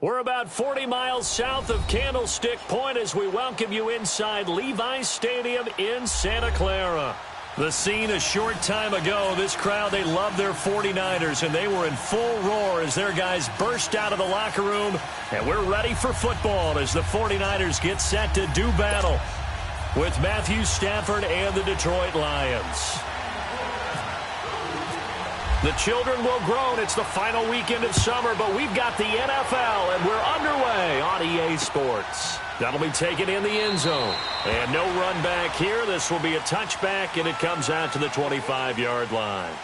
We're about 40 miles south of Candlestick Point as we welcome you inside Levi's Stadium in Santa Clara. The scene a short time ago, this crowd, they love their 49ers, and they were in full roar as their guys burst out of the locker room. And we're ready for football as the 49ers get set to do battle with Matthew Stafford and the Detroit Lions. The children will groan. It's the final weekend of summer, but we've got the NFL, and we're underway on EA Sports. That'll be taken in the end zone. And no run back here. This will be a touchback, and it comes out to the 25-yard line.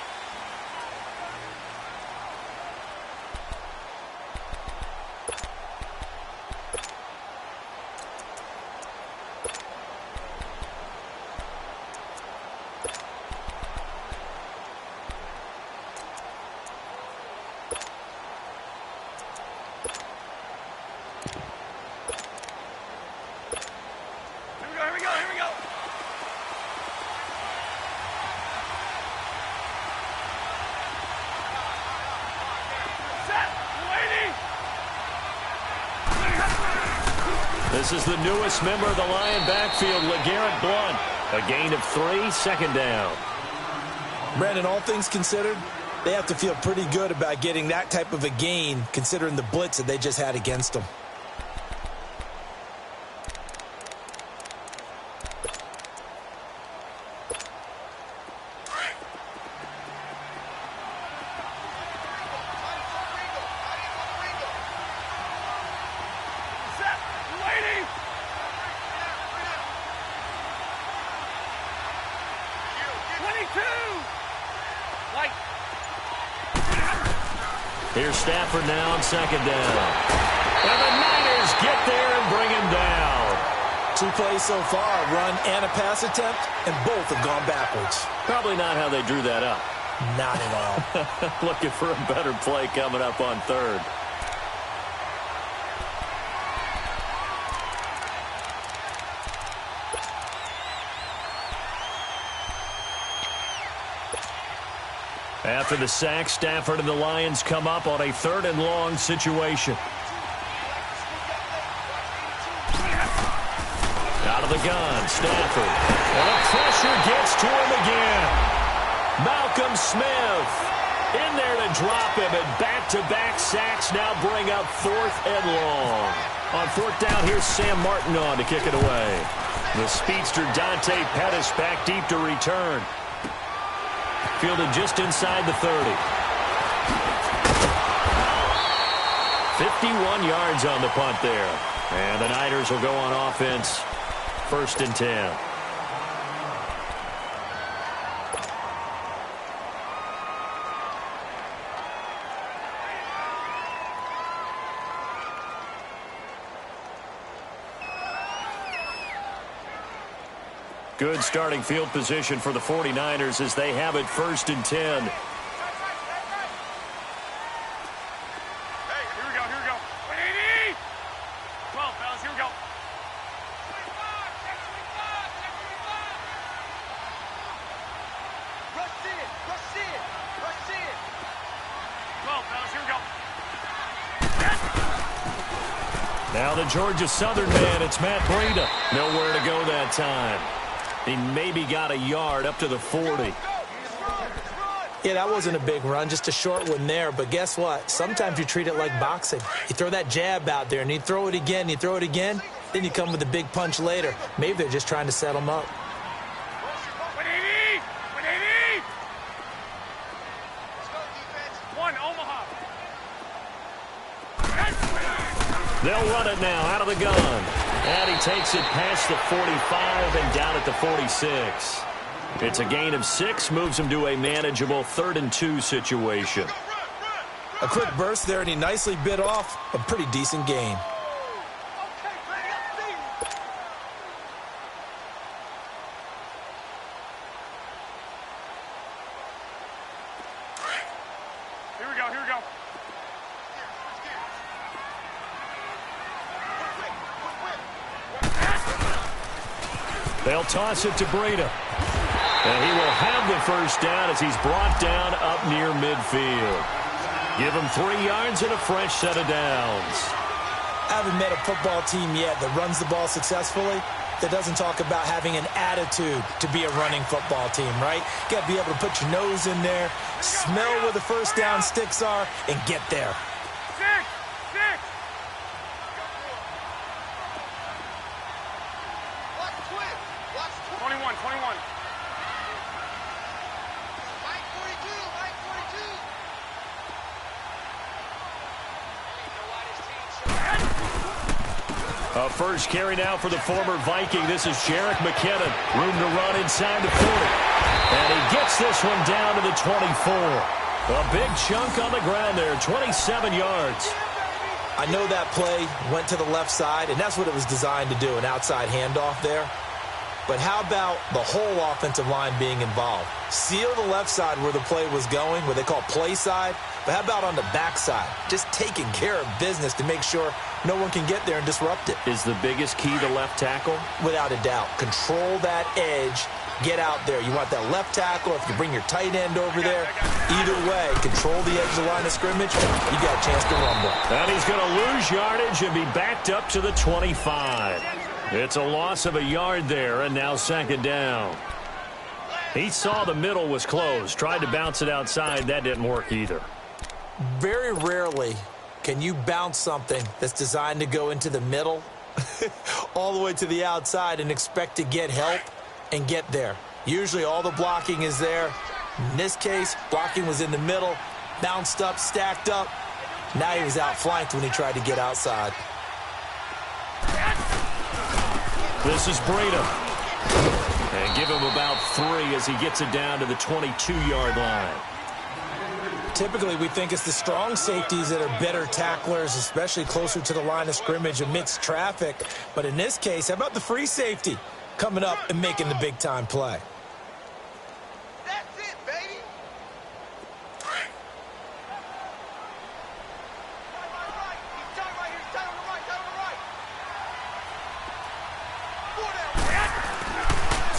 This is the newest member of the Lion backfield, LeGarrette Blount. A gain of 3, second down. Brandon, all things considered, they have to feel pretty good about getting that type of a gain, considering the blitz that they just had against them. Here's Stafford now on second down. And the Niners get there and bring him down. 2 plays so far, a run and a pass attempt, and both have gone backwards. Probably not how they drew that up. Not at all. Looking for a better play coming up on third. After the sack, Stafford and the Lions come up on a 3rd and long situation. Out of the gun, Stafford. And the pressure gets to him again. Malcolm Smith in there to drop him, and back-to-back sacks now bring up 4th and long. On 4th down, here's Sam Martin on to kick it away. The speedster Dante Pettis back deep to return. Fielded just inside the 30. 51 yards on the punt there. And the Niners will go on offense. 1st and 10. Good starting field position for the 49ers as they have it 1st and 10. Hey, here we go, here we go. 180! 12, fellas, here we go. Rush in, rush in, rush in. 12, fellas, here we go. Now the Georgia Southern man, it's Matt Breida. Nowhere to go that time. He maybe got a yard up to the 40. Yeah, that wasn't a big run, just a short one there. But guess what? Sometimes you treat it like boxing. You throw that jab out there, and you throw it again, you throw it again, then you come with a big punch later. Maybe they're just trying to set them up. 180! 180! Let's go, defense. 1, Omaha. They'll run it now out of the gun. And he takes it past the 45 and down at the 46. It's a gain of 6, moves him to a manageable 3rd and 2 situation. A quick burst there, and he nicely bit off a pretty decent gain. Here we go, here we go. They'll toss it to Breida. And he will have the 1st down as he's brought down up near midfield. Give him 3 yards and a fresh set of downs. I haven't met a football team yet that runs the ball successfully that doesn't talk about having an attitude to be a running football team, right? You got to be able to put your nose in there, smell where the first down sticks are, and get there. 21. A first carry now for the former Viking. This is Jerick McKinnon. Room to run inside the 40. And he gets this one down to the 24. A big chunk on the ground there, 27 yards. I know that play went to the left side, and that's what it was designed to do, an outside handoff there. But how about the whole offensive line being involved? Seal the left side where the play was going, what they call play side. But how about on the backside? Just taking care of business to make sure no one can get there and disrupt it. Is the biggest key the left tackle? Without a doubt. Control that edge. Get out there. You want that left tackle. If you bring your tight end over there, either way, control the edge of the line of scrimmage, you got a chance to rumble. And he's going to lose yardage and be backed up to the 25. It's a loss of a yard there, and now second down. He saw the middle was closed, tried to bounce it outside. That didn't work either. Very rarely can you bounce something that's designed to go into the middle all the way to the outside and expect to get help and get there. Usually all the blocking is there. In this case, blocking was in the middle, bounced up, stacked up. Now he was outflanked when he tried to get outside. This is Breida. And give him about 3 as he gets it down to the 22-yard line. Typically, we think it's the strong safeties that are better tacklers, especially closer to the line of scrimmage amidst traffic. But in this case, how about the free safety coming up and making the big-time play? That's it, baby. He's down right here. He's down on the right.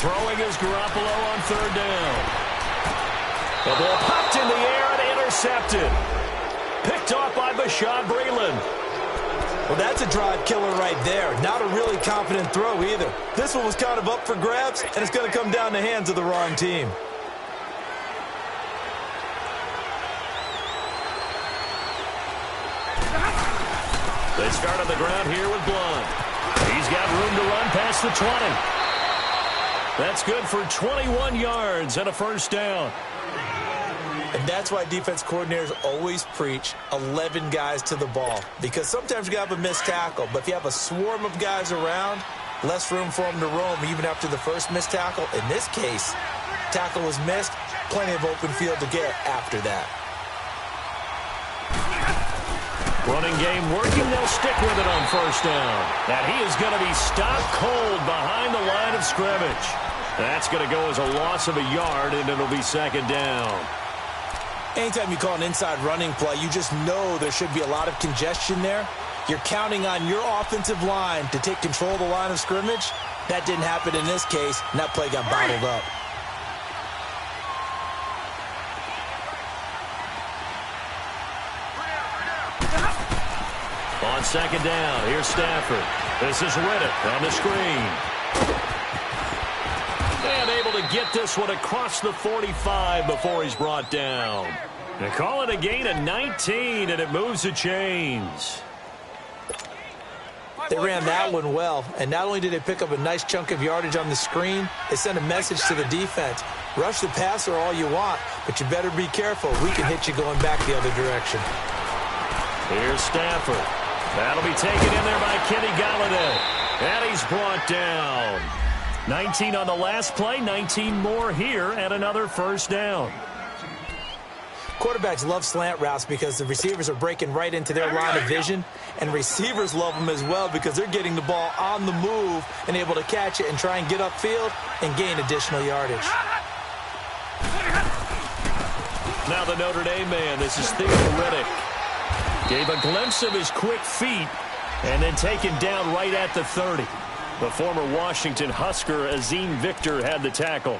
Throwing is Garoppolo on third down. The ball popped in the air and intercepted. Picked off by Bashaud Breeland. Well, that's a drive killer right there. Not a really confident throw either. This one was kind of up for grabs, and it's going to come down the hands of the wrong team. They start on the ground here with Blunt. He's got room to run past the 20. That's good for 21 yards and a first down. And that's why defense coordinators always preach 11 guys to the ball. Because sometimes you have a missed tackle, but if you have a swarm of guys around, less room for them to roam even after the first missed tackle. In this case, tackle was missed, plenty of open field to get after that. Running game working, they'll stick with it on first down. And he is going to be stopped cold behind the line of scrimmage. That's going to go as a loss of a yard, and it'll be second down. Anytime you call an inside running play, you just know there should be a lot of congestion there. You're counting on your offensive line to take control of the line of scrimmage. That didn't happen in this case, and that play got bottled up. On second down, here's Stafford. This is Riddick on the screen. And able to get this one across the 45 before he's brought down. They call it a gain of 19, and it moves the chains. They ran that one well, and not only did they pick up a nice chunk of yardage on the screen, they sent a message to the defense. Rush the passer all you want, but you better be careful. We can hit you going back the other direction. Here's Stafford. That'll be taken in there by Kenny Galladay. And he's brought down. 19 on the last play, 19 more here, and another first down. Quarterbacks love slant routes because the receivers are breaking right into their line of vision, and receivers love them as well because they're getting the ball on the move and able to catch it and try and get upfield and gain additional yardage. Now the Notre Dame man, this is Theo Riddick. Gave a glimpse of his quick feet and then taken down right at the 30. The former Washington Husker, Azim Victor, had the tackle.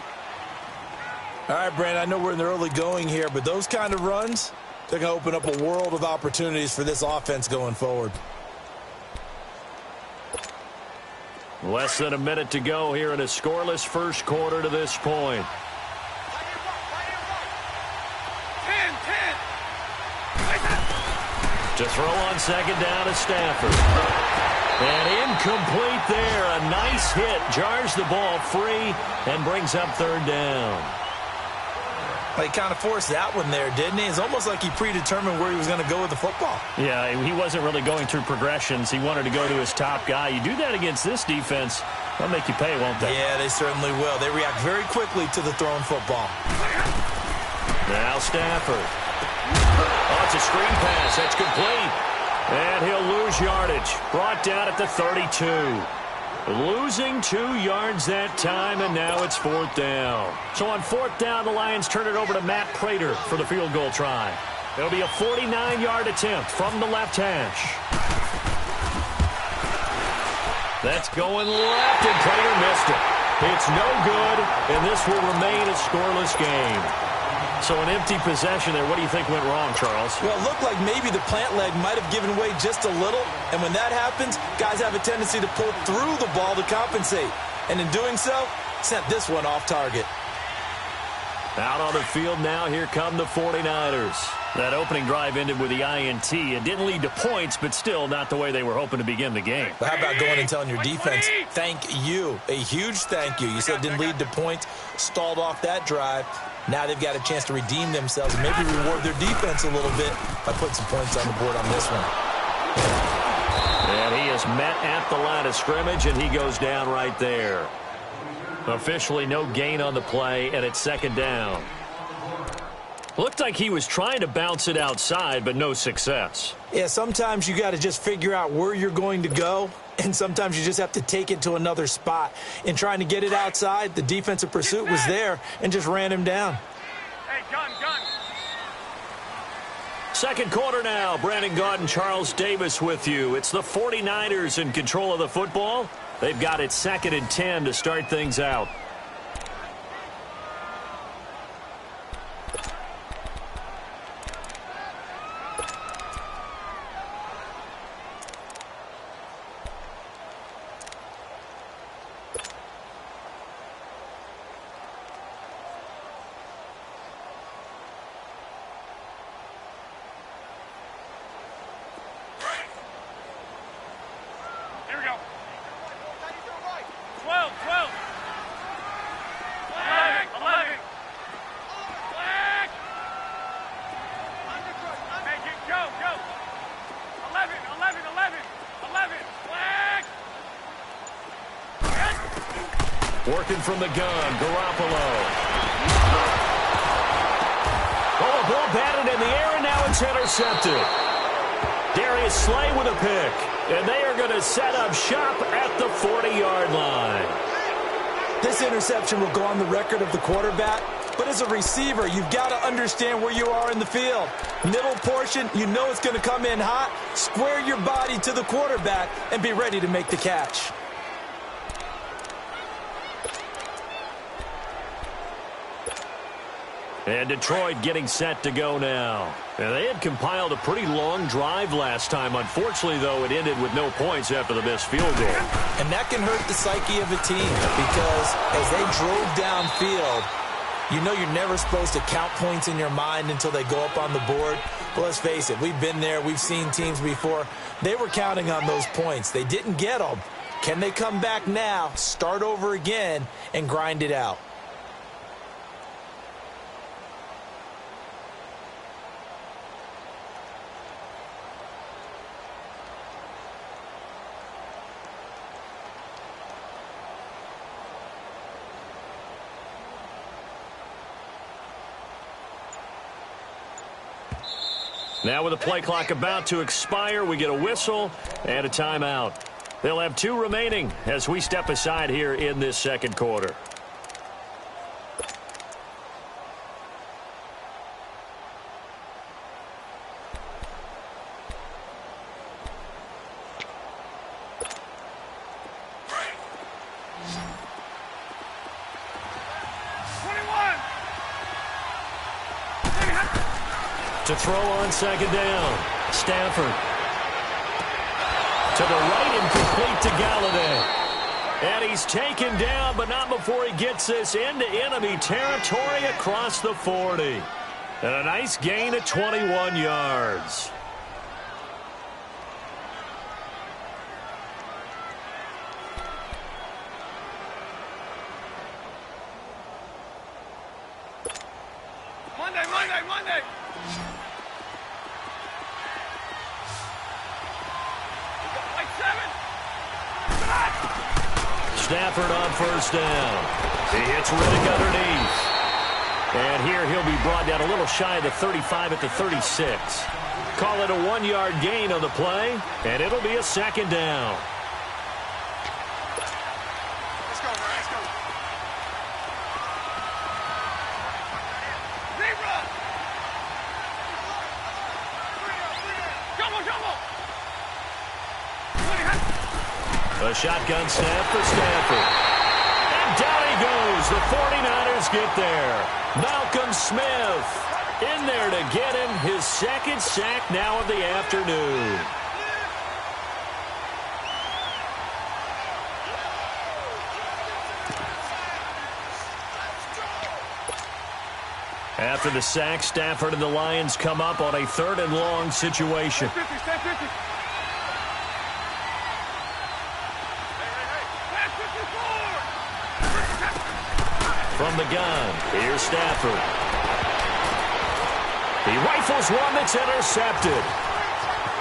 All right, Brandon, I know we're in the early going here, but those kind of runs, they're going to open up a world of opportunities for this offense going forward. Less than a minute to go here in a scoreless first quarter to this point. 10. To throw on second down is Stafford. And incomplete there. A nice hit. Jars the ball free and brings up third down. He kind of forced that one there, didn't he? It's almost like he predetermined where he was going to go with the football. Yeah, he wasn't really going through progressions. He wanted to go to his top guy. You do that against this defense, they'll make you pay, won't they? Yeah, they certainly will. They react very quickly to the thrown football. Now Stafford. Oh, it's a screen pass. That's complete. And he'll lose yardage. Brought down at the 32. Losing 2 yards that time, and now it's fourth down. So on fourth down, the Lions turn it over to Matt Prater for the field goal try. It'll be a 49-yard attempt from the left hash. That's going left, and Prater missed it. It's no good, and this will remain a scoreless game. So an empty possession there. What do you think went wrong, Charles? Well, it looked like maybe the plant leg might have given way just a little. And when that happens, guys have a tendency to pull through the ball to compensate. And in doing so, sent this one off target. Out on the field now, here come the 49ers. That opening drive ended with the INT. It didn't lead to points, but still not the way they were hoping to begin the game. But how about going and telling your defense, thank you, a huge thank you. You said it didn't lead to points, stalled off that drive. Now they've got a chance to redeem themselves and maybe reward their defense a little bit by putting some points on the board on this one. And he is met at the line of scrimmage, and he goes down right there. Officially no gain on the play, and it's second down. Looked like he was trying to bounce it outside, but no success. Yeah, sometimes you got to just figure out where you're going to go, and sometimes you just have to take it to another spot. In trying to get it outside, the defensive pursuit was there and just ran him down. Hey, gun. Second quarter now. Brandon Gaudin and Charles Davis with you. It's the 49ers in control of the football. They've got it 2nd and 10 to start things out. Here we go. 12. 11. Flag. Make it go. 11. Flag. Working from the gun, Garoppolo. Oh, ball batted in the air, and now it's intercepted. Darius Slay with a pick. And they are going to set up shop at the 40-yard line. This interception will go on the record of the quarterback, but as a receiver, you've got to understand where you are in the field. Middle portion, you know it's going to come in hot. Square your body to the quarterback and be ready to make the catch. And Detroit getting set to go now. And they had compiled a pretty long drive last time. Unfortunately, though, it ended with no points after the missed field goal. And that can hurt the psyche of a team because as they drove downfield, you know you're never supposed to count points in your mind until they go up on the board. But let's face it, we've been there. We've seen teams before. They were counting on those points. They didn't get them. Can they come back now, start over again, and grind it out? Now with the play clock about to expire, we get a whistle and a timeout. They'll have 2 remaining as we step aside here in this second quarter. To throw on second down. Stafford. To the right and complete to Galladay. And he's taken down, but not before he gets this into enemy territory across the 40. And a nice gain of 21 yards. Monday. Stafford on first down. He hits Riddick underneath. And here he'll be brought down a little shy of the 35 at the 36. Call it a 1-yard gain on the play, and it'll be a second down. Let's go, man. Let's go. Rerun. Jumbo. A shotgun snap for Stafford. And down he goes. The 49ers get there. Malcolm Smith in there to get him his second sack now of the afternoon. After the sack, Stafford and the Lions come up on a 3rd and long situation. From the gun, here's Stafford. He rifles one that's intercepted.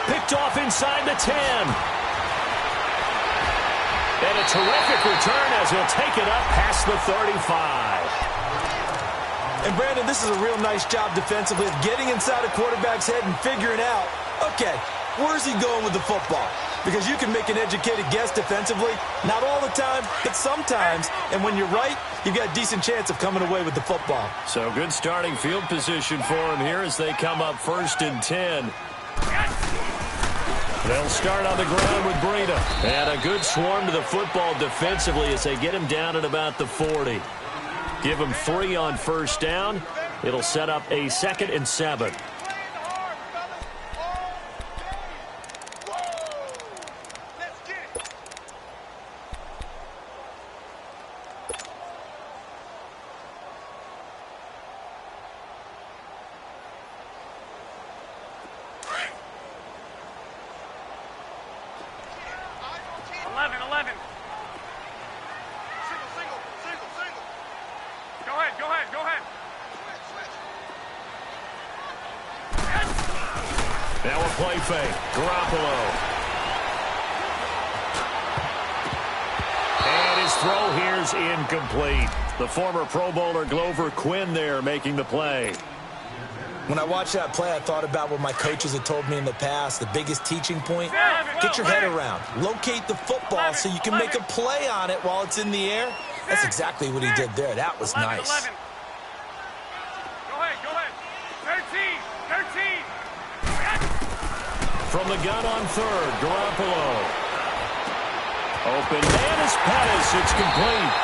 Picked off inside the 10. And a terrific return as he'll take it up past the 35. And, Brandon, this is a real nice job defensively of getting inside a quarterback's head and figuring out, okay, where's he going with the football? Because you can make an educated guess defensively, not all the time, but sometimes. And when you're right, you've got a decent chance of coming away with the football. So good starting field position for him here as they come up 1st and 10. They'll start on the ground with Breida. And a good swarm to the football defensively as they get him down at about the 40. Give him 3 on first down. It'll set up a 2nd and 7. Go ahead. Now a play fake. Garoppolo. And his throw here's incomplete. The former Pro Bowler Glover Quinn there making the play. When I watched that play, I thought about what my coaches had told me in the past. The biggest teaching point, get your head around. Locate the football so you can make a play on it while it's in the air. That's exactly what he did there. That was nice. Go ahead. 13. From the gun on third, Garoppolo. Open man is Pettis. It's complete.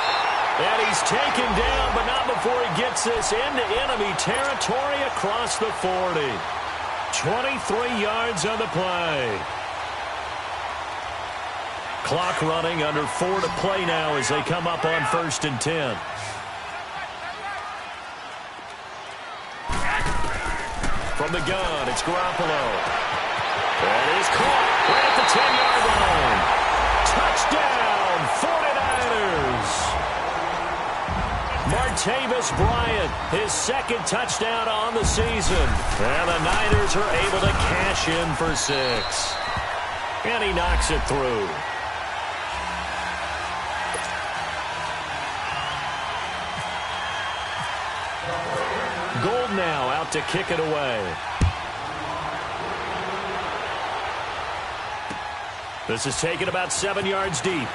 And he's taken down, but not before he gets this into enemy territory across the 40. 23 yards on the play. Clock running, under 4 to play now as they come up on 1st and 10. From the gun, it's Garoppolo. That is caught right at the 10-yard line. Touchdown, 49ers. Martavis Bryant, his second touchdown on the season. And the Niners are able to cash in for 6. And he knocks it through. Gold now out to kick it away. This is taken about 7 yards deep.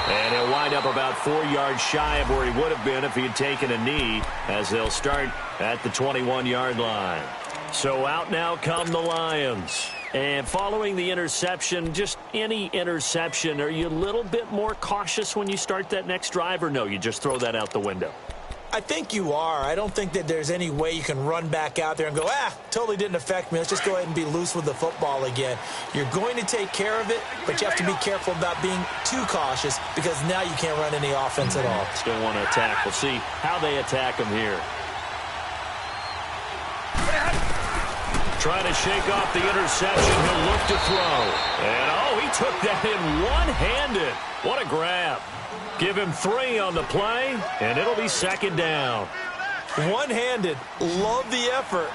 And he'll wind up about 4 yards shy of where he would have been if he had taken a knee, as they'll start at the 21-yard line. So out now come the Lions. And following the interception, just any interception, are you a little bit more cautious when you start that next drive, or no, you just throw that out the window? I think you are. I don't think that there's any way you can run back out there and go, totally didn't affect me. Let's just go ahead and be loose with the football again. You're going to take care of it, but you have to be careful about being too cautious because now you can't run any offense at all. Still want to attack. We'll see how they attack him here. Trying to shake off the interception. He'll look to throw. And, he took that in one-handed. What a grab. Give him 3 on the play, and it'll be second down. One-handed. Love the effort.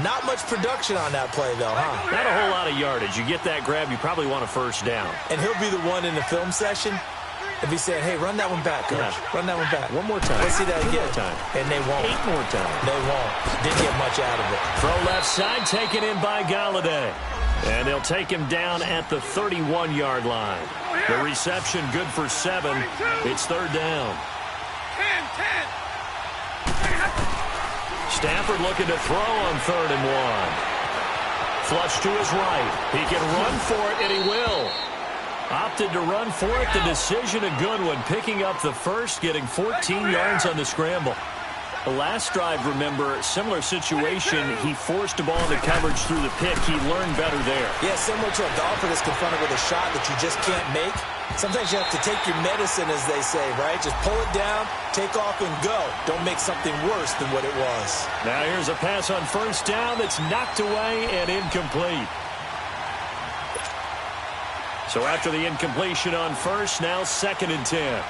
Not much production on that play, though, huh? Not a whole lot of yardage. You get that grab, you probably want a first down. And he'll be the one in the film session if he's saying, hey, run that one back, coach. Yeah. Run that one back. One more time. Let's see that again. 2 more time. And they won't. 8 more times. They won't. Didn't get much out of it. Throw left side, taken in by Galladay. And they'll take him down at the 31-yard line. The reception good for 7. It's third down. 10. Stafford looking to throw on 3rd and 1. Flush to his right. He can run for it, and he will. Opted to run for it. The decision a good one. Picking up the first, getting 14 yards on the scramble. The last drive, remember, similar situation. He forced a ball into coverage through the pick. He learned better there. Yeah, similar to a golfer that's confronted with a shot that you just can't make. Sometimes you have to take your medicine, as they say, right? Just pull it down, take off, and go. Don't make something worse than what it was. Now here's a pass on first down that's knocked away and incomplete. So after the incompletion on first, now 2nd and 10.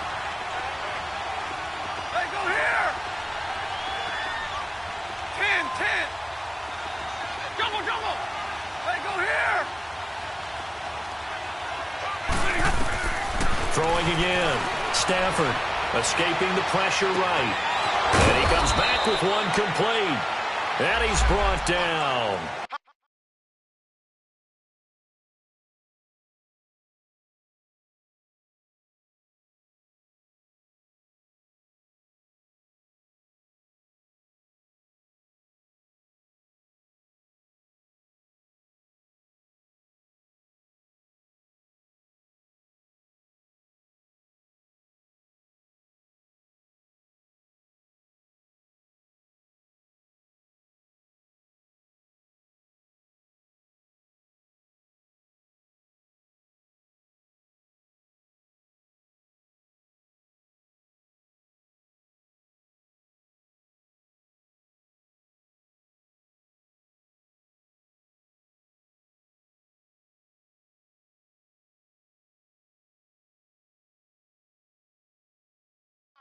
Throwing again. Stafford escaping the pressure right. And he comes back with one complete. And he's brought down.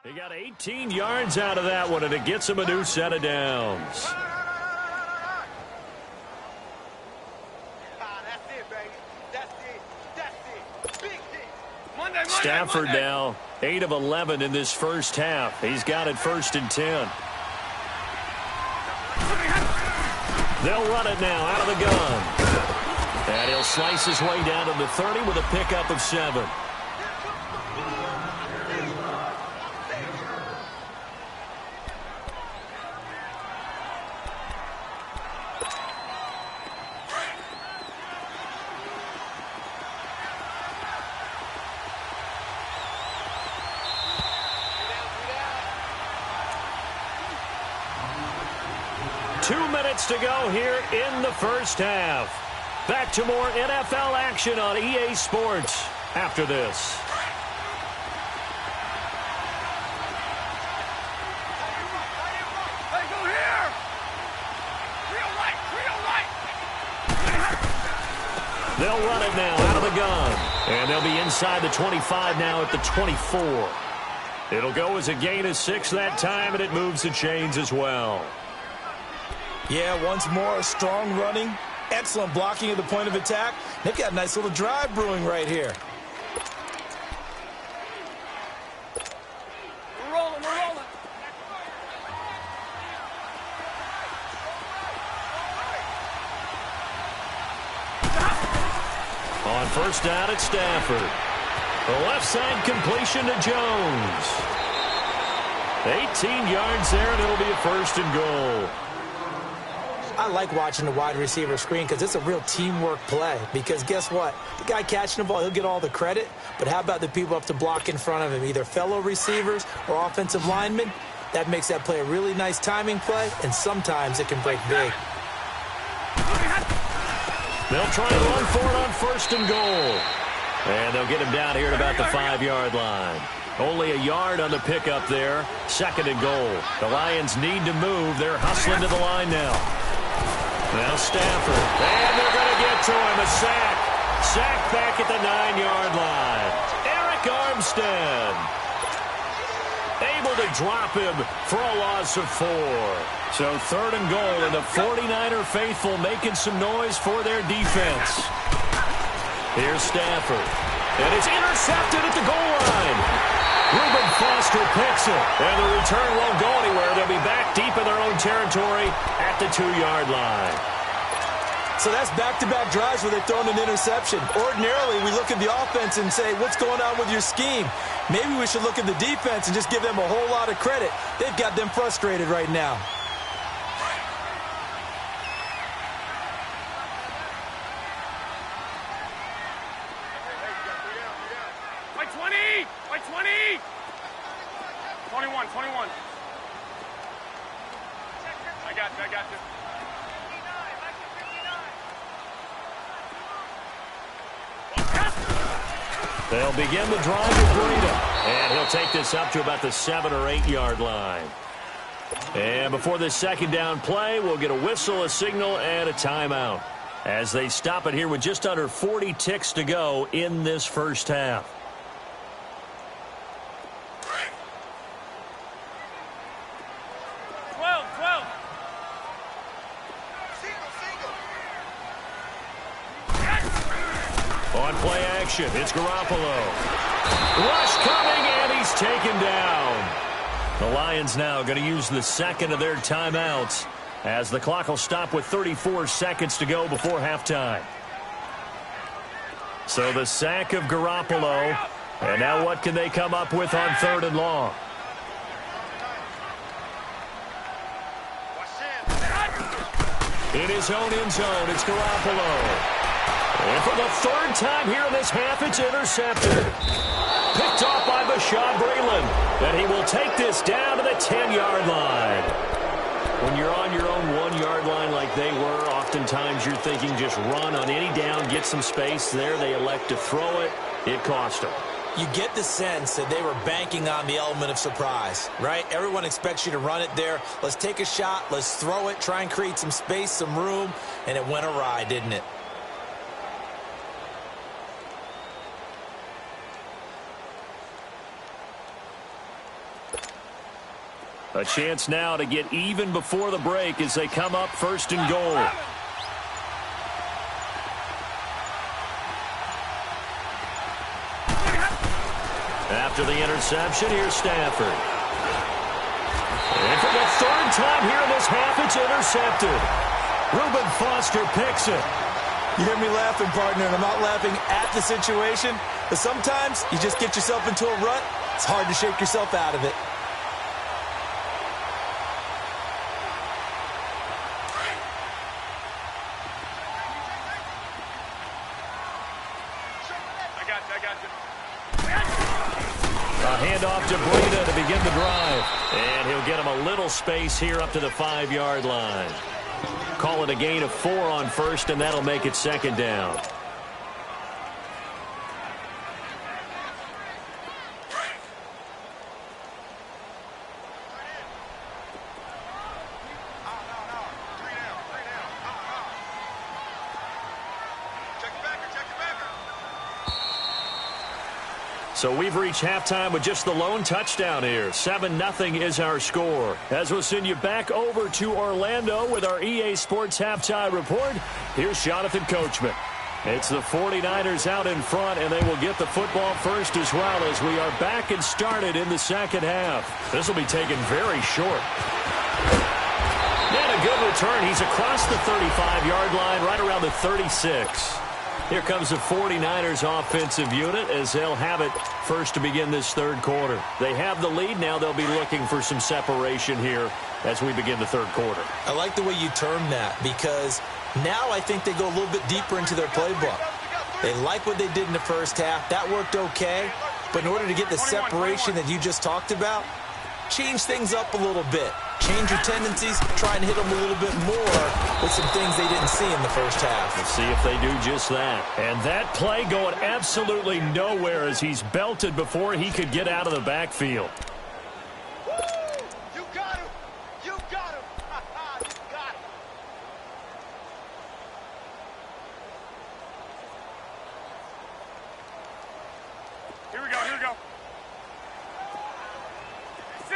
He got 18 yards out of that one, and it gets him a new set of downs. Stafford now 8 of 11 in this first half. He's got it 1st and 10. They'll run it now out of the gun. And he'll slice his way down to the 30 with a pickup of 7. To go here in the first half. Back to more NFL action on EA Sports after this. Hey, go here! Real right! They'll run it now out of the gun. And they'll be inside the 25 now at the 24. It'll go as a gain of 6 that time, and it moves the chains as well. Yeah, once more, strong running, excellent blocking at the point of attack. They've got a nice little drive brewing right here. We're rolling. On first down at Stafford. The left side completion to Jones. 18 yards there, and it'll be a 1st and goal. I like watching the wide receiver screen because it's a real teamwork play. Because guess what? The guy catching the ball, he'll get all the credit. But how about the people up to block in front of him? Either fellow receivers or offensive linemen. That makes that play a really nice timing play, and sometimes it can break big. They'll try to run for it on 1st and goal. And they'll get him down here at about the 5-yard line. Only a yard on the pickup there. 2nd and goal. The Lions need to move. They're hustling to the line now. Now Stafford. And they're going to get to him. A sack. Sack back at the 9-yard line. Eric Armstead able to drop him for a loss of 4. So 3rd and goal, and the 49er faithful making some noise for their defense. Here's Stafford. And it's intercepted at the goal line. Reuben Foster picks it. And the return won't go anywhere. They'll be back deep in their own territory at the 2-yard line. So that's back-to-back drives where they've thrown an interception. Ordinarily, we look at the offense and say, what's going on with your scheme? Maybe we should look at the defense and just give them a whole lot of credit. They've got them frustrated right now. By 20! By 20! 21, 21. I got you. They'll begin the drive with Breida. And he'll take this up to about the 7- or 8-yard line. And before this 2nd down play, we'll get a whistle, a signal, and a timeout as they stop it here with just under 40 ticks to go in this first half. On play action, it's Garoppolo. Rush coming, and he's taken down. The Lions now going to use the 2nd of their timeouts as the clock will stop with 34 seconds to go before halftime. So the sack of Garoppolo, and now what can they come up with on 3rd and long? In his own end zone, it's Garoppolo. And for the 3rd time here in this half, it's intercepted. Picked off by Bashaud Breeland. And he will take this down to the 10-yard line. When you're on your own 1-yard line like they were, oftentimes you're thinking just run on any down, get some space there. They elect to throw it. It cost them. You get the sense that they were banking on the element of surprise, right? Everyone expects you to run it there. Let's take a shot. Let's throw it. Try and create some space, some room. And it went awry, didn't it? A chance now to get even before the break as they come up 1st and goal. After the interception, here's Stafford. And for the 3rd time here in this half, it's intercepted. Reuben Foster picks it. You hear me laughing, partner, and I'm not laughing at the situation, but sometimes you just get yourself into a rut. It's hard to shake yourself out of it. A handoff to Breida to begin the drive. And he'll get him a little space here up to the 5-yard line. Call it a gain of 4 on 1st, and that'll make it 2nd down. So we've reached halftime with just the lone touchdown here. 7-0 is our score. As we'll send you back over to Orlando with our EA Sports Halftime Report, here's Jonathan Coachman. It's the 49ers out in front, and they will get the football first as well as we are back and started in the 2nd half. This will be taken very short. And a good return. He's across the 35-yard line, right around the 36. Here comes the 49ers offensive unit as they'll have it first to begin this 3rd quarter. They have the lead. Now they'll be looking for some separation here as we begin the 3rd quarter. I like the way you term that because now I think they go a little bit deeper into their playbook. They like what they did in the 1st half. That worked okay. But in order to get the separation that you just talked about, change things up a little bit. Change your tendencies, try and hit them a little bit more with some things they didn't see in the first half. Let's see if they do just that. And that play going absolutely nowhere as he's belted before he could get out of the backfield. You got him. You got him. You got him. Here we go. Here we go. 6.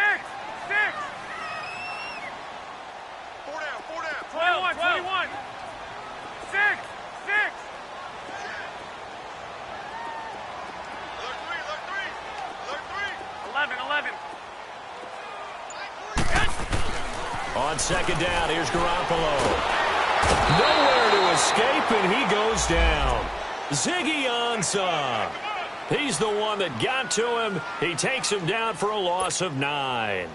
4 down. 4 down. 21. 21. 6. 6. Alert 3. Alert 3. 11. 11. On second down, here's Garoppolo. Nowhere to escape, and he goes down. Ziggy Ansah. He's the one that got to him. He takes him down for a loss of 9.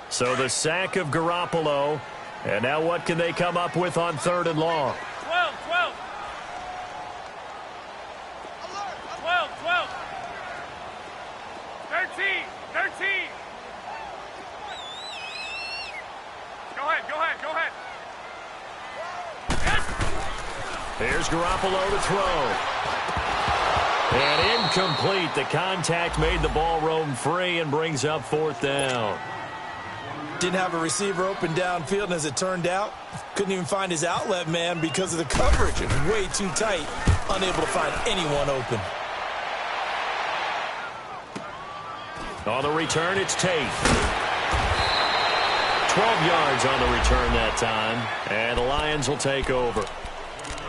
So the sack of Garoppolo. And now what can they come up with on 3rd and long? 12. 12. Alert. 12. 12. 13. 13. Go ahead. Go ahead. Go ahead. Yes. Here's Garoppolo to throw. And incomplete. The contact made the ball roam free and brings up 4th down. Didn't have a receiver open downfield, and as it turned out, couldn't even find his outlet man because of the coverage. It was way too tight, unable to find anyone open. On the return, it's Tate. 12 yards on the return that time, and the Lions will take over.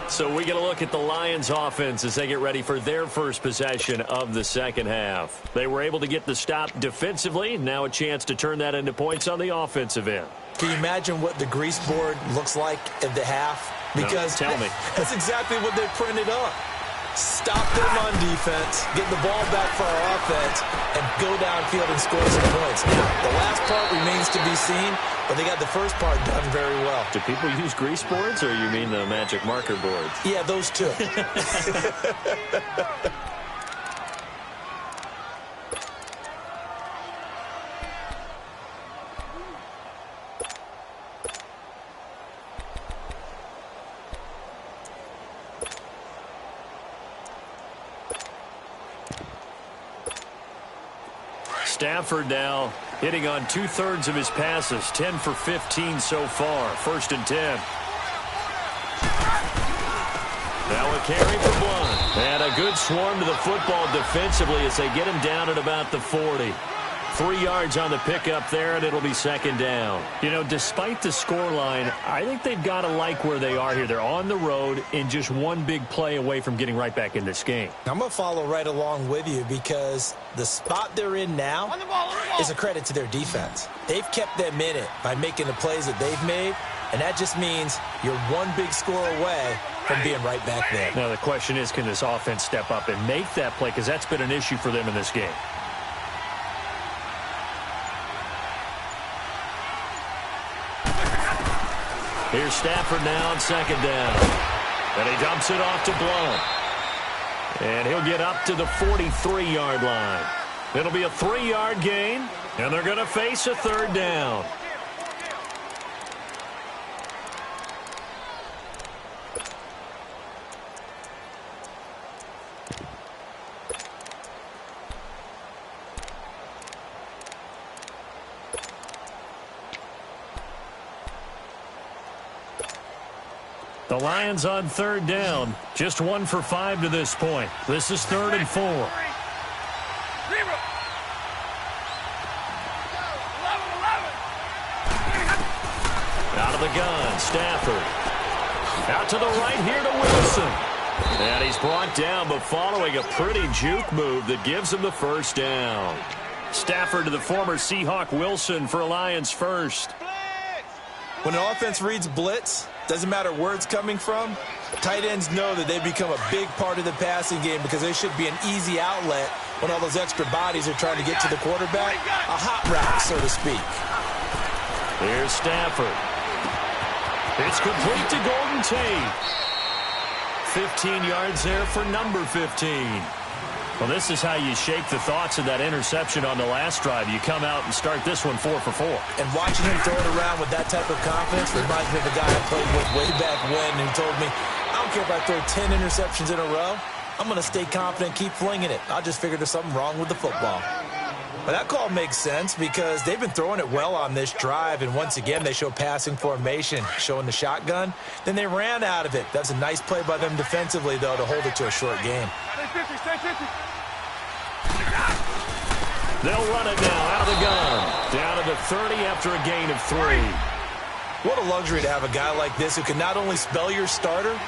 So we get a look at the Lions offense as they get ready for their first possession of the second half. They were able to get the stop defensively. Now a chance to turn that into points on the offensive end. Can you imagine what the grease board looks like at the half? Because no, tell me. That's exactly what they printed up. Stop them on defense, get the ball back for our offense, and go downfield and score some points. Now, the last part remains to be seen, but they got the first part done very well. Do people use grease boards, or you mean the magic marker boards? Yeah, those two. Stafford now hitting on 2/3 of his passes, 10 for 15 so far. 1st and 10. Now a carry for Blunt. And a good swarm to the football defensively as they get him down at about the 40. 3 yards on the pickup there, and it'll be 2nd down. You know, despite the scoreline, I think they've got to like where they are here. They're on the road and just one big play away from getting right back in this game. I'm going to follow right along with you because the spot they're in now is a credit to their defense. They've kept them in it by making the plays that they've made, and that just means you're one big score away from being right back there. Now the question is, can this offense step up and make that play? Because that's been an issue for them in this game. Here's Stafford now on 2nd down. And he dumps it off to Blunt. And he'll get up to the 43-yard line. It'll be a 3-yard gain, and they're going to face a 3rd down. The Lions on 3rd down. Just 1 for 5 to this point. This is 3rd and 4. Out of the gun, Stafford. Out to the right here to Wilson. And he's brought down, but following a pretty juke move that gives him the 1st down. Stafford to the former Seahawk Wilson for Lions first. When an offense reads blitz, doesn't matter where it's coming from, tight ends know that they become a big part of the passing game because they should be an easy outlet when all those extra bodies are trying to get to the quarterback. A hot route, so to speak. Here's Stafford. It's complete to Golden Tate. 15 yards there for number 15. Well, this is how you shake the thoughts of that interception on the last drive. You come out and start this one 4 for 4. And watching him throw it around with that type of confidence reminds me of the guy I played with way back when who told me, I don't care if I throw 10 interceptions in a row. I'm going to stay confident, keep flinging it. I just figured there's something wrong with the football. But that call makes sense because they've been throwing it well on this drive, and once again, they show passing formation, showing the shotgun. Then they ran out of it. That's a nice play by them defensively, though, to hold it to a short game. They'll run it now out of the gun. Down to the 30 after a gain of 3. What a luxury to have a guy like this who can not only spell your starter,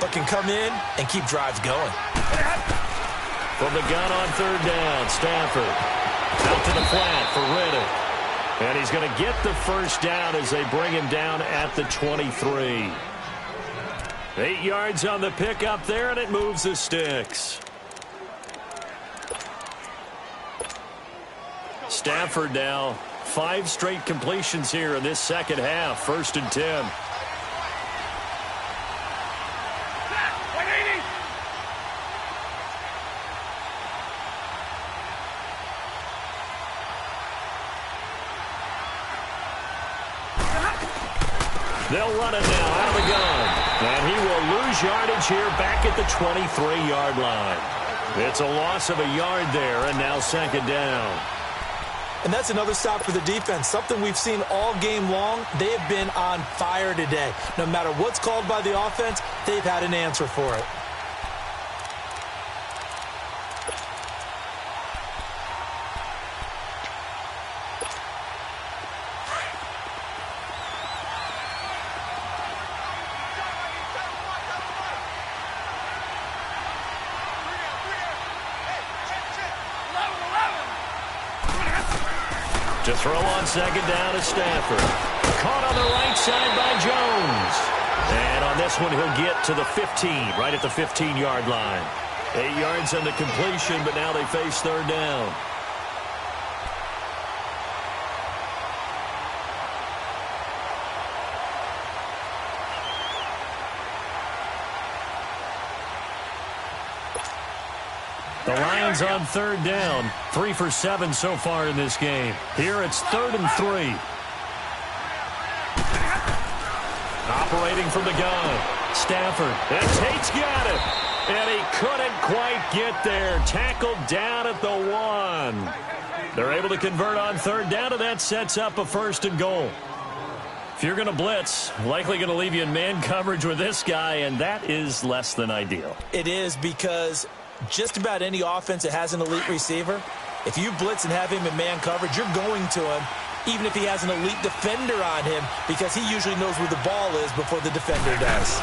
but can come in and keep drives going. From the gun on 3rd down, Stafford. Out to the flat for Riddick. And he's going to get the first down as they bring him down at the 23. 8 yards on the pickup there, and it moves the sticks. Stafford now, 5 straight completions here in this second half. 1st and 10. They'll run it now out of the gun. And he will lose yardage here back at the 23-yard line. It's a loss of a yard there, and now 2nd down. And that's another stop for the defense, something we've seen all game long. They have been on fire today. No matter what's called by the offense, they've had an answer for it. To throw on 2nd down is Stafford. Caught on the right side by Jones. And on this one, he'll get to the 15, right at the 15-yard line. 8 yards on the completion, but now they face 3rd down. The Lions on 3rd down. 3 for 7 so far in this game. Here it's 3rd and 3. Operating from the gun. Stafford. And Tate's got it. And he couldn't quite get there. Tackled down at the 1. They're able to convert on 3rd down, and that sets up a 1st and goal. If you're going to blitz, likely going to leave you in man coverage with this guy, and that is less than ideal. It is, because just about any offense that has an elite receiver, if you blitz and have him in man coverage, you're going to him, even if he has an elite defender on him, because he usually knows where the ball is before the defender does.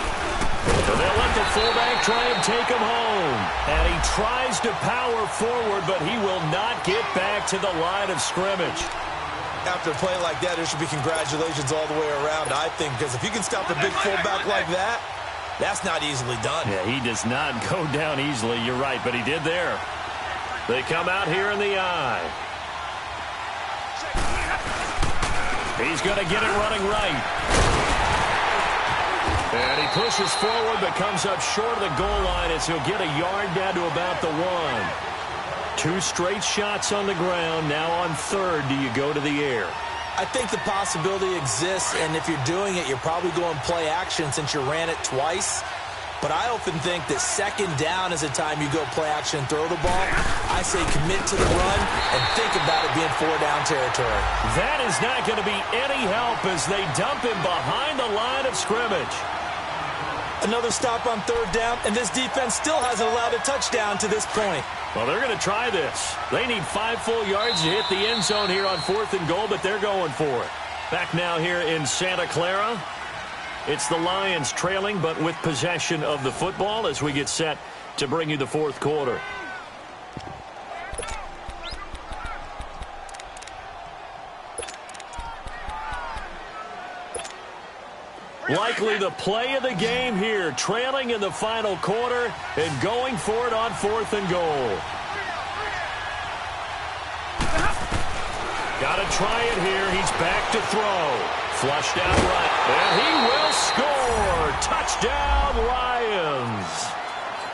So they'll let the fullback try and take him home. And he tries to power forward, but he will not get back to the line of scrimmage. After a play like that, there should be congratulations all the way around, I think, because if you can stop a big fullback like that, that's not easily done. Yeah, he does not go down easily. You're right, but he did there. They come out here in the eye. He's going to get it running right. And he pushes forward, but comes up short of the goal line as he'll get a yard down to about the 1. 2 straight shots on the ground. Now on 3rd, do you go to the air? I think the possibility exists, and if you're doing it, you're probably going play action since you ran it twice. But I often think that 2nd down is the time you go play action and throw the ball. I say commit to the run and think about it being 4-down territory. That is not going to be any help as they dump him behind the line of scrimmage. Another stop on 3rd down, and this defense still hasn't allowed a touchdown to this point. Well, they're going to try this. They need 5 full yards to hit the end zone here on 4th and goal, but they're going for it. Back now here in Santa Clara. It's the Lions trailing, but with possession of the football as we get set to bring you the 4th quarter. Likely the play of the game here, trailing in the final quarter and going for it on 4th and goal. Got to try it here. He's back to throw. Flushed out right. And he will score. Touchdown, Lions.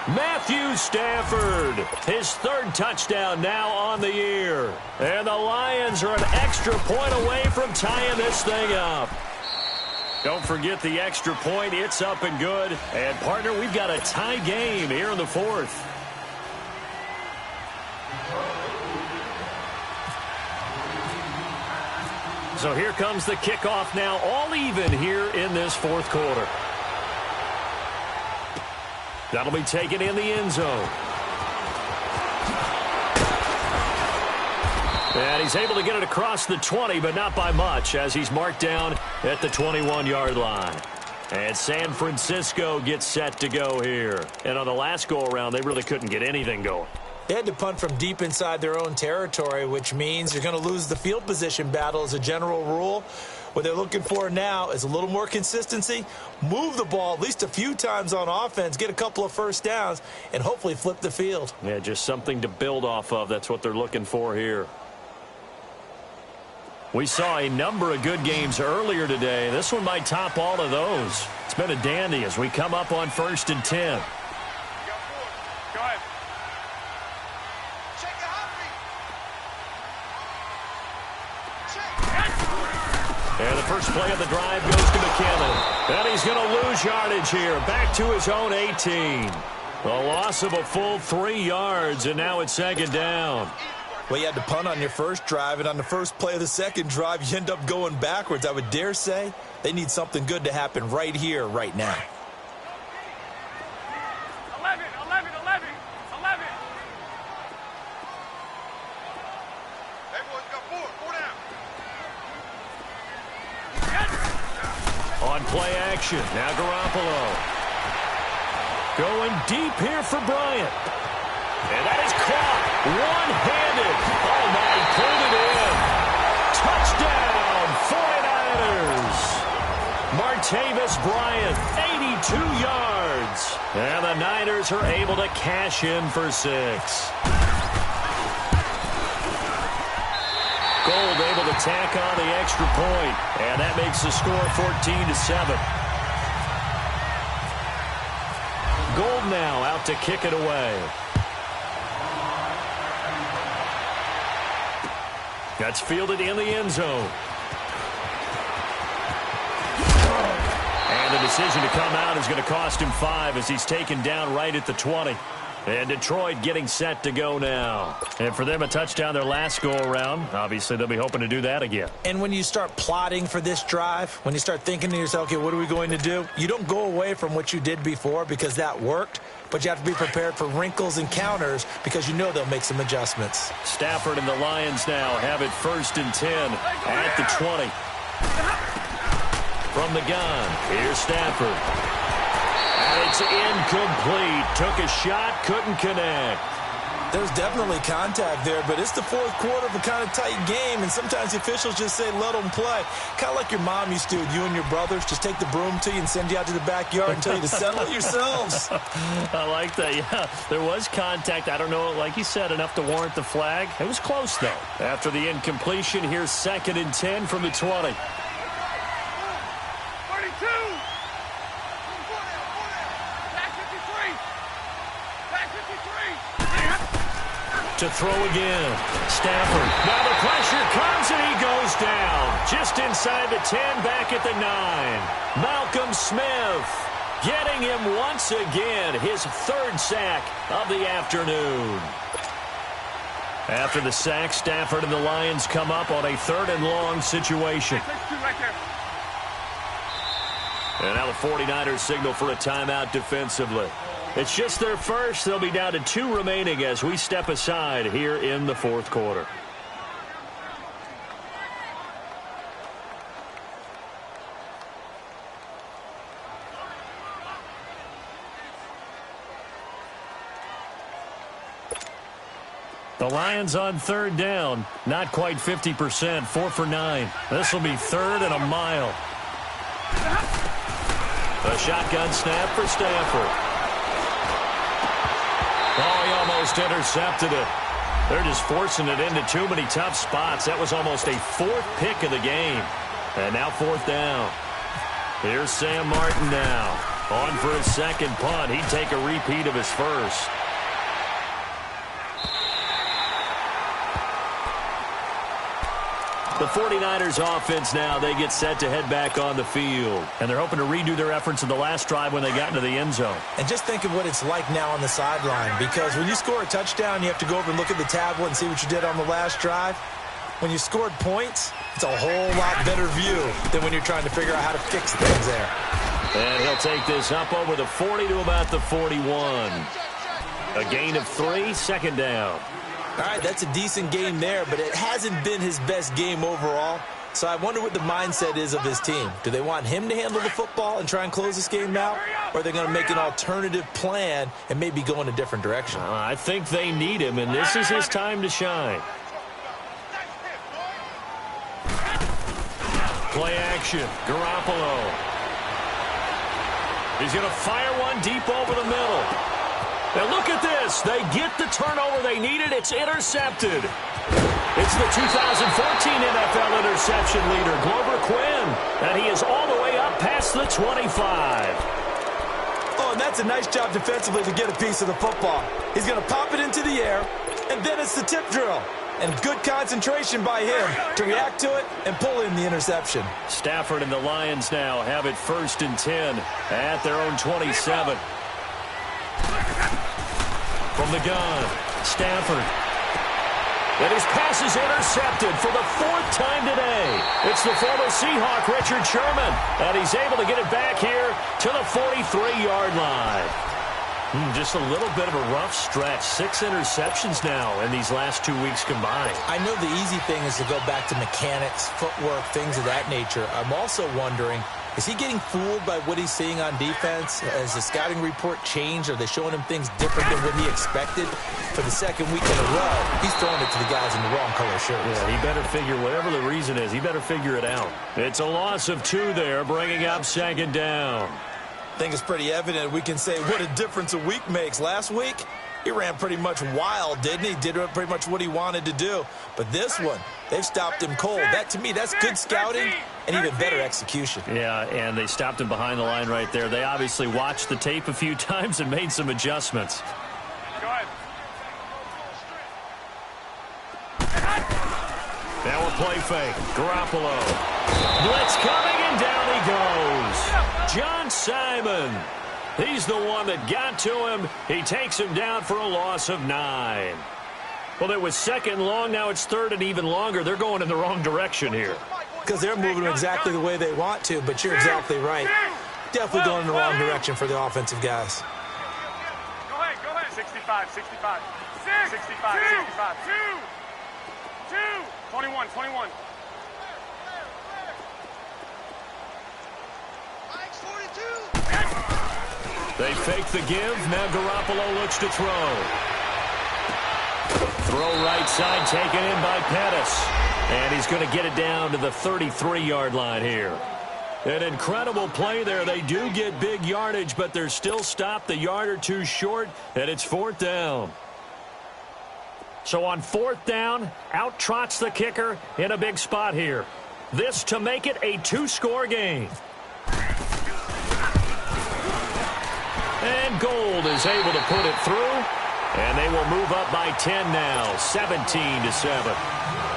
Matthew Stafford, his third touchdown now on the year. And the Lions are an extra point away from tying this thing up. Don't forget the extra point. It's up and good. And, partner, we've got a tie game here in the fourth. So here comes the kickoff now, all even here in this fourth quarter. That'll be taken in the end zone. And he's able to get it across the 20, but not by much, as he's marked down at the 21-yard line. And San Francisco gets set to go here. And on the last go-around, they really couldn't get anything going. They had to punt from deep inside their own territory, which means you're going to lose the field position battle as a general rule. What they're looking for now is a little more consistency, move the ball at least a few times on offense, get a couple of first downs, and hopefully flip the field. Yeah, just something to build off of. That's what they're looking for here. We saw a number of good games earlier today. This one might top all of those. It's been a dandy as we come up on 1st and 10. Go ahead. And the first play of the drive goes to McKinnon. And he's going to lose yardage here. Back to his own 18. A loss of a full 3 yards, and now it's 2nd down. Well, you had to punt on your first drive, and on the first play of the second drive, you end up going backwards. I would dare say they need something good to happen right here, right now. 11. Hey, boys, got 4 down. On play action, now Garoppolo. Going deep here for Bryant. And that is caught one-handed. Oh, my, he pulled it in. Touchdown, 49ers. Martavis Bryant, 82 yards. And the Niners are able to cash in for 6. Gold able to tack on the extra point, and that makes the score 14-7. Gold now out to kick it away. That's fielded in the end zone. And the decision to come out is going to cost him 5 as he's taken down right at the 20. And Detroit getting set to go now. And for them, a touchdown their last go-around. Obviously, they'll be hoping to do that again. And when you start plotting for this drive, when you start thinking to yourself, okay, what are we going to do? You don't go away from what you did before because that worked, but you have to be prepared for wrinkles and counters because you know they'll make some adjustments. Stafford and the Lions now have it 1st and 10 at the 20. From the gun, here's Stafford. And it's incomplete. Took a shot, couldn't connect. There's definitely contact there, but it's the fourth quarter of a kind of tight game, and sometimes the officials just say, let them play. Kind of like your mom used to with you and your brothers. Just take the broom to you and send you out to the backyard and tell you to settle it yourselves. I like that, yeah. There was contact. I don't know, like you said, enough to warrant the flag. It was close, though. After the incompletion, here's 2nd and 10 from the 20. 32. To throw again. Stafford. Now the pressure comes and he goes down. Just inside the 10, back at the 9. Malcolm Smith getting him once again. His 3rd sack of the afternoon. After the sack, Stafford and the Lions come up on a 3rd and long situation. And now the 49ers signal for a timeout defensively. It's just their first. They'll be down to 2 remaining as we step aside here in the fourth quarter. The Lions on 3rd down. Not quite 50%. 4 for 9. This will be 3rd and a mile. A shotgun snap for Stafford. Oh, he almost intercepted it. They're just forcing it into too many tough spots. That was almost a 4th pick of the game. And now 4th down. Here's Sam Martin now On for his second punt. He'd take a repeat of his first. The 49ers offense now, they get set to head back on the field. And they're hoping to redo their efforts in the last drive when they got into the end zone. And just think of what it's like now on the sideline, because when you score a touchdown, you have to go over and look at the tablet and see what you did on the last drive. When you scored points, it's a whole lot better view than when you're trying to figure out how to fix things there. And he'll take this up over the 40 to about the 41. A gain of 3, second down. All right, that's a decent game there, but it hasn't been his best game overall. So I wonder what the mindset is of his team. Do they want him to handle the football and try and close this game out? Or are they going to make an alternative plan and maybe go in a different direction? I think they need him, and this is his time to shine. Play action. Garoppolo. He's going to fire one deep over the middle. Now look at this. They get the turnover they needed. It's intercepted. It's the 2014 NFL interception leader, Glover Quinn. And he is all the way up past the 25. Oh, and that's a nice job defensively to get a piece of the football. He's going to pop it into the air, and then it's the tip drill. And good concentration by him to react to it and pull in the interception. Stafford and the Lions now have it 1st and 10 at their own 27. From the gun, Stafford. And his pass is intercepted for the 4th time today. It's the former Seahawk, Richard Sherman. And he's able to get it back here to the 43-yard line. Just a little bit of a rough stretch. 6 interceptions now in these last 2 weeks combined. I know the easy thing is to go back to mechanics, footwork, things of that nature. I'm also wondering, is he getting fooled by what he's seeing on defense? Has the scouting report changed? Are they showing him things different than what he expected? For the 2nd week in a row, he's throwing it to the guys in the wrong color shirts. Yeah, he better figure, whatever the reason is, he better figure it out. It's a loss of 2 there, bringing up 2nd down. I think it's pretty evident. We can say what a difference a week makes. Last week, he ran pretty much wild, didn't he? Did pretty much what he wanted to do. But this one, they've stopped him cold. That, to me, that's good scouting and even better execution. Yeah, and they stopped him behind the line right there. They obviously watched the tape a few times and made some adjustments. Go ahead. Now a play fake. Garoppolo. Blitz coming, and down he goes. John Simon. He's the one that got to him. He takes him down for a loss of 9. Well, it was 2nd long. Now it's 3rd and even longer. They're going in the wrong direction here. Because they're moving exactly the way they want to, but you're exactly right. Definitely going in the wrong direction for the offensive guys. Go ahead. 65, 65. 65, 65. 2. 21. They fake the give. Now Garoppolo looks to throw. Throw right side taken in by Pettis. And he's going to get it down to the 33-yard line here. An incredible play there. They do get big yardage, but they're still stopped a yard or 2 short, and it's 4th down. So on 4th down, out trots the kicker in a big spot here. This to make it a 2-score game. And Gold is able to put it through, and they will move up by 10 now, 17-7.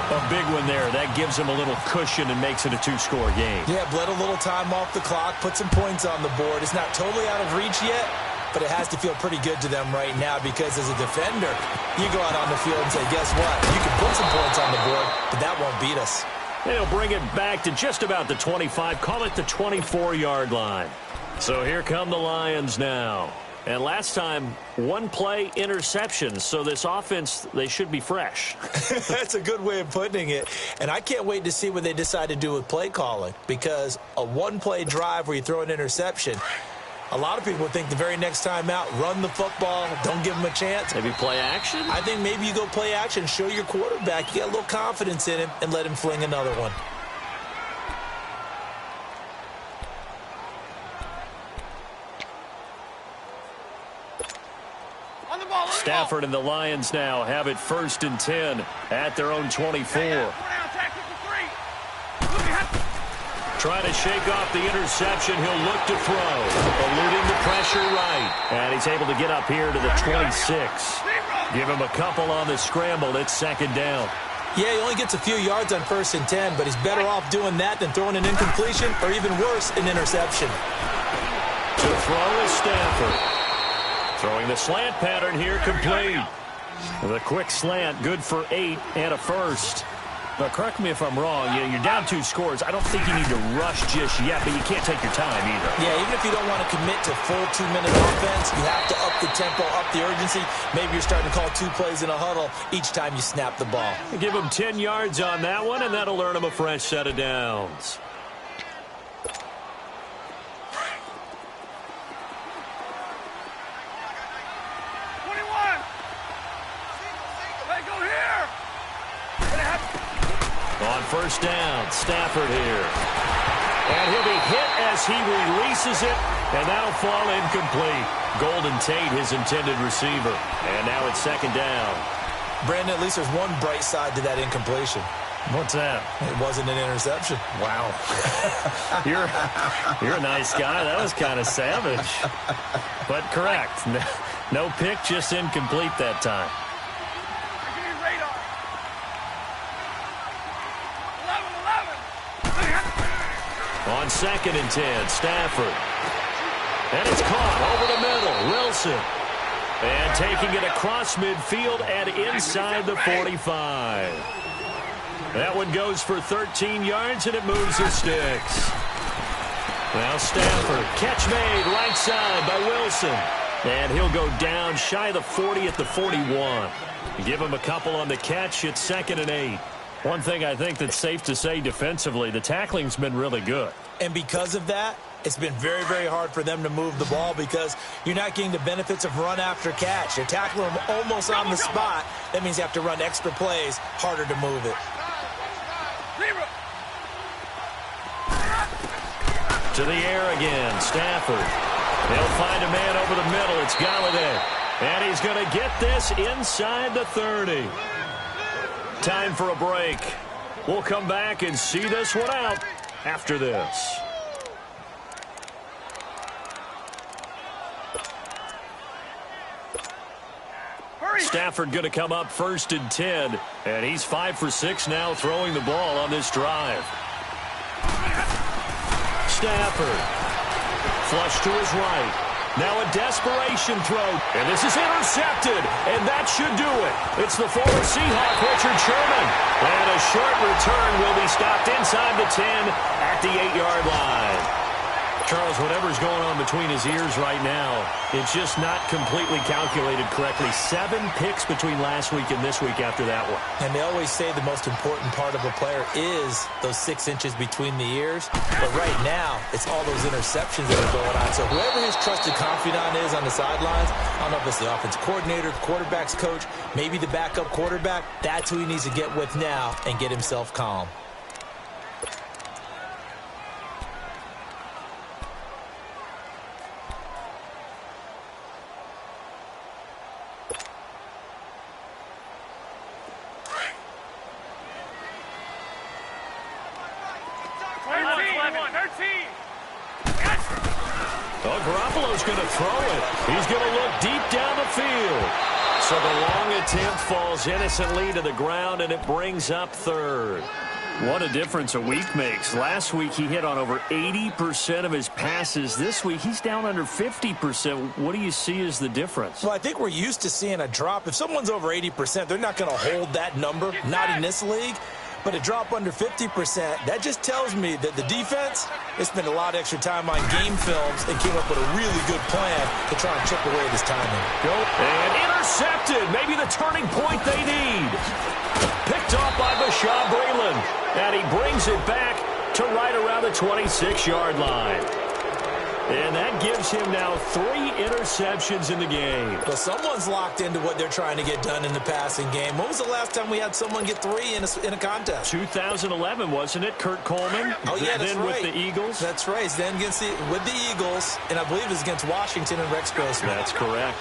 A big one there. That gives them a little cushion and makes it a 2-score game. Yeah, bled a little time off the clock, put some points on the board. It's not totally out of reach yet, but it has to feel pretty good to them right now because as a defender, you go out on the field and say, guess what? You can put some points on the board, but that won't beat us. They'll bring it back to just about the 25, call it the 24-yard line. So here come the Lions now. And last time, 1-play interception. So this offense, they should be fresh. That's a good way of putting it. And I can't wait to see what they decide to do with play calling. Because a 1-play drive where you throw an interception, a lot of people think the very next time out, run the football, don't give them a chance. Maybe play action? I think maybe you go play action, show your quarterback. You got a little confidence in him and let him fling another one. Stafford and the Lions now have it 1st and 10 at their own 24. Trying to shake off the interception. He'll look to throw. Eluding the pressure right. And he's able to get up here to the 26. Give him a couple on the scramble. It's second down. Yeah, he only gets a few yards on 1st and 10, but he's better off doing that than throwing an incompletion or even worse, an interception. To throw is Stafford. Throwing the slant pattern here, complete. The quick slant, good for 8 and a first. But correct me if I'm wrong, you're down 2 scores. I don't think you need to rush just yet, but you can't take your time either. Yeah, even if you don't want to commit to full 2-minute offense, you have to up the tempo, up the urgency. Maybe you're starting to call 2 plays in a huddle each time you snap the ball. Give him 10 yards on that one, and that'll earn him a fresh set of downs. On first down, Stafford here. And he'll be hit as he releases it, and that'll fall incomplete. Golden Tate, his intended receiver. And now it's second down. Brandon, at least there's one bright side to that incompletion. What's that? It wasn't an interception. Wow. You're a nice guy. That was kind of savage. But correct. No pick, just incomplete that time. On 2nd and 10, Stafford. And it's caught over the middle. Wilson. And taking it across midfield and inside the 45. That one goes for 13 yards, and it moves the sticks. Now Stafford. Catch made right side by Wilson. And he'll go down shy of the 40 at the 41. Give him a couple on the catch. It's 2nd and 8. One thing I think that's safe to say defensively, the tackling's been really good. And because of that, it's been very, very hard for them to move the ball because you're not getting the benefits of run after catch. They're tackling them almost on the spot. That means you have to run extra plays, harder to move it. To the air again, Stafford. They'll find a man over the middle. It's Galladay. And he's going to get this inside the 30. Time for a break. We'll come back and see this one out after this. Stafford going to come up 1st and 10. And he's 5 for 6 now throwing the ball on this drive. Stafford. Flush to his right. Now a desperation throw, and this is intercepted, and that should do it. It's the former Seahawk, Richard Sherman. And a short return will be stopped inside the 10 at the 8-yard line. Charles, whatever's going on between his ears right now, it's just not completely calculated correctly. 7 picks between last week and this week after that one. And they always say the most important part of a player is those 6 inches between the ears. But right now, it's all those interceptions that are going on. So whoever his trusted confidant is on the sidelines, I don't know if it's the offensive coordinator, the quarterback's coach, maybe the backup quarterback, that's who he needs to get with now and get himself calm. Garoppolo's going to throw it. He's going to look deep down the field. So the long attempt falls innocently to the ground, and it brings up 3rd. What a difference a week makes. Last week he hit on over 80% of his passes. This week he's down under 50%. What do you see as the difference? Well, I think we're used to seeing a drop. If someone's over 80%, they're not going to hold that number, not in this league. But a drop under 50%, that just tells me that the defense, they spent a lot of extra time on game films and came up with a really good plan to try and chip away this timing. And intercepted. Maybe the turning point they need. Picked off by Bashaud Breeland. And he brings it back to right around the 26-yard line. And that gives him now 3 interceptions in the game. Well, someone's locked into what they're trying to get done in the passing game. When was the last time we had someone get 3 in a contest? 2011, wasn't it? Kurt Coleman? Oh, yeah, that's then right. With the Eagles? That's right. Then with the Eagles, and I believe it was against Washington and Rex Grossman. That's correct.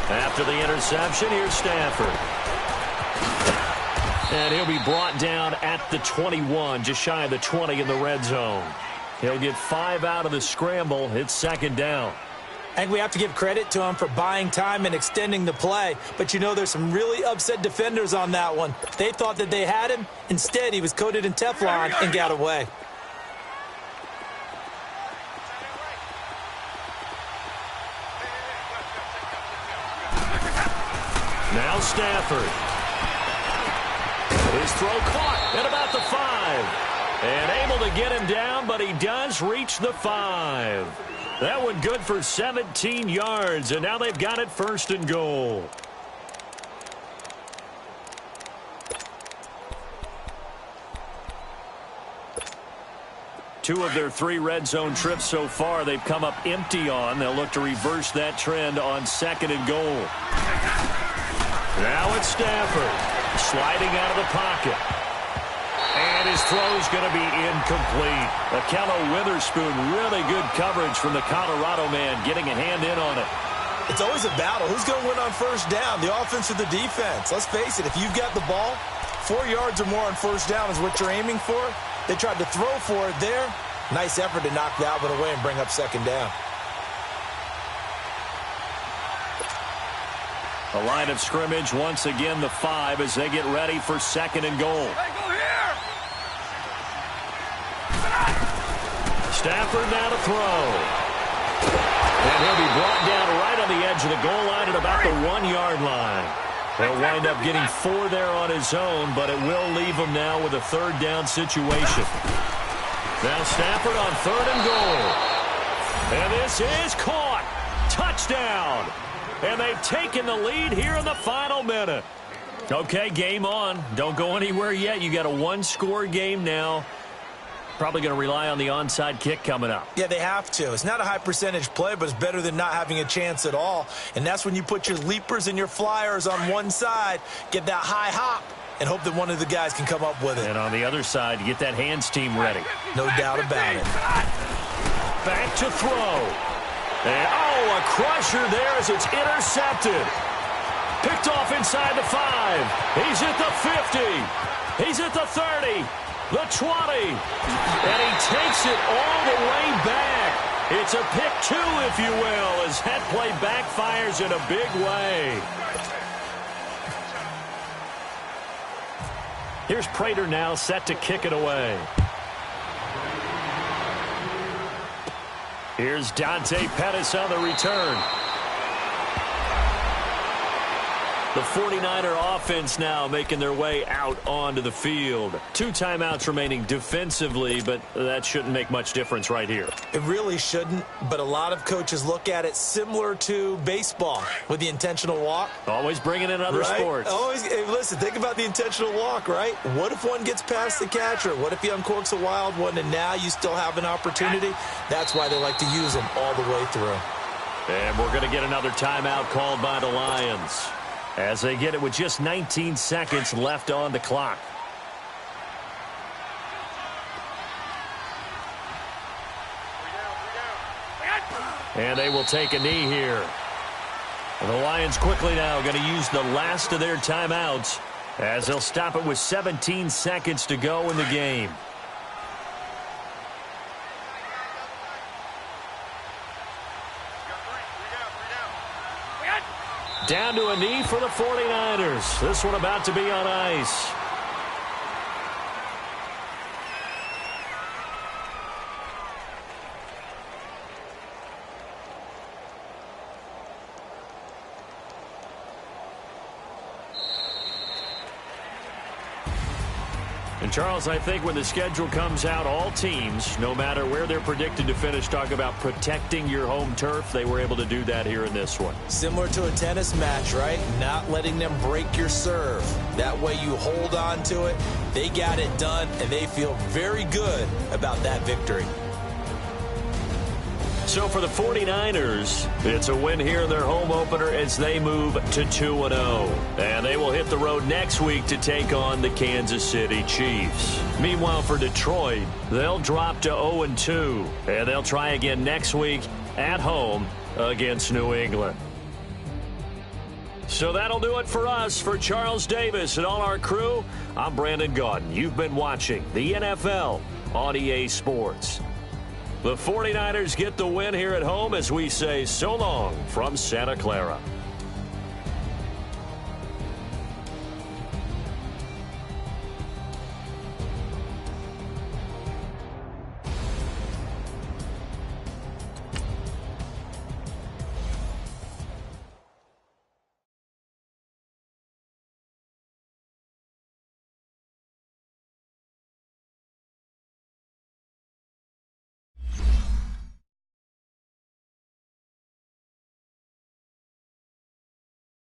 After the interception, here's Stafford. And he'll be brought down at the 21, just shy of the 20 in the red zone. He'll get 5 out of the scramble. It's second down. I think we have to give credit to him for buying time and extending the play. But, you know, there's some really upset defenders on that one. They thought that they had him. Instead, he was coated in Teflon and got away. Now Stafford. His throw caught at about the 5. And able to get him down, but he does reach the 5. That one good for 17 yards, and now they've got it first and goal. Two of their 3 red zone trips so far they've come up empty on. They'll look to reverse that trend on second and goal. Now it's Stafford sliding out of the pocket. And his throw's going to be incomplete. Akello Witherspoon, really good coverage from the Colorado man, getting a hand in on it. It's always a battle. Who's going to win on first down, the offense or the defense? Let's face it, if you've got the ball, 4 yards or more on first down is what you're aiming for. They tried to throw for it there. Nice effort to knock that one away and bring up second down. The line of scrimmage, once again, the 5 as they get ready for second and goal. Hey, go here! Stafford now to throw. And he'll be brought down right on the edge of the goal line at about the 1-yard line. He'll wind up getting 4 there on his own, but it will leave him now with a third down situation. Now Stafford on third and goal. And this is caught. Touchdown. And they've taken the lead here in the final minute. Okay, game on. Don't go anywhere yet. You got a 1-score game now. Probably going to rely on the onside kick coming up. Yeah, they have to. It's not a high percentage play, but it's better than not having a chance at all. And that's when you put your leapers and your flyers on one side, get that high hop, and hope that one of the guys can come up with it. And on the other side, get that hands team ready. No doubt about it. Back to throw. And, oh, a crusher there as it's intercepted. Picked off inside the 5. He's at the 50. He's at the 30. The 20. And he takes it all the way back. It's a pick 2, if you will, as that play backfires in a big way. Here's Prater now set to kick it away. Here's Dante Pettis on the return. The 49er offense now making their way out onto the field. 2 timeouts remaining defensively, but that shouldn't make much difference right here. It really shouldn't, but a lot of coaches look at it similar to baseball with the intentional walk. Always bringing in other sports. Always, hey, listen, think about the intentional walk, right? What if one gets past the catcher? What if he uncorks a wild one and now you still have an opportunity? That's why they like to use them all the way through. And we're going to get another timeout called by the Lions, as they get it with just 19 seconds left on the clock. And they will take a knee here. And the Lions quickly now going to use the last of their timeouts, as they'll stop it with 17 seconds to go in the game. Down to a knee for the 49ers. This one about to be on ice. And Charles, I think when the schedule comes out, all teams, no matter where they're predicted to finish, talk about protecting your home turf. They were able to do that here in this one. Similar to a tennis match, right? Not letting them break your serve. That way you hold on to it. They got it done, and they feel very good about that victory. So for the 49ers, it's a win here in their home opener as they move to 2-0. And they will hit the road next week to take on the Kansas City Chiefs. Meanwhile, for Detroit, they'll drop to 0-2. And they'll try again next week at home against New England. So that'll do it for us. For Charles Davis and all our crew, I'm Brandon Gaudin. You've been watching the NFL on EA Sports. The 49ers get the win here at home as we say so long from Santa Clara.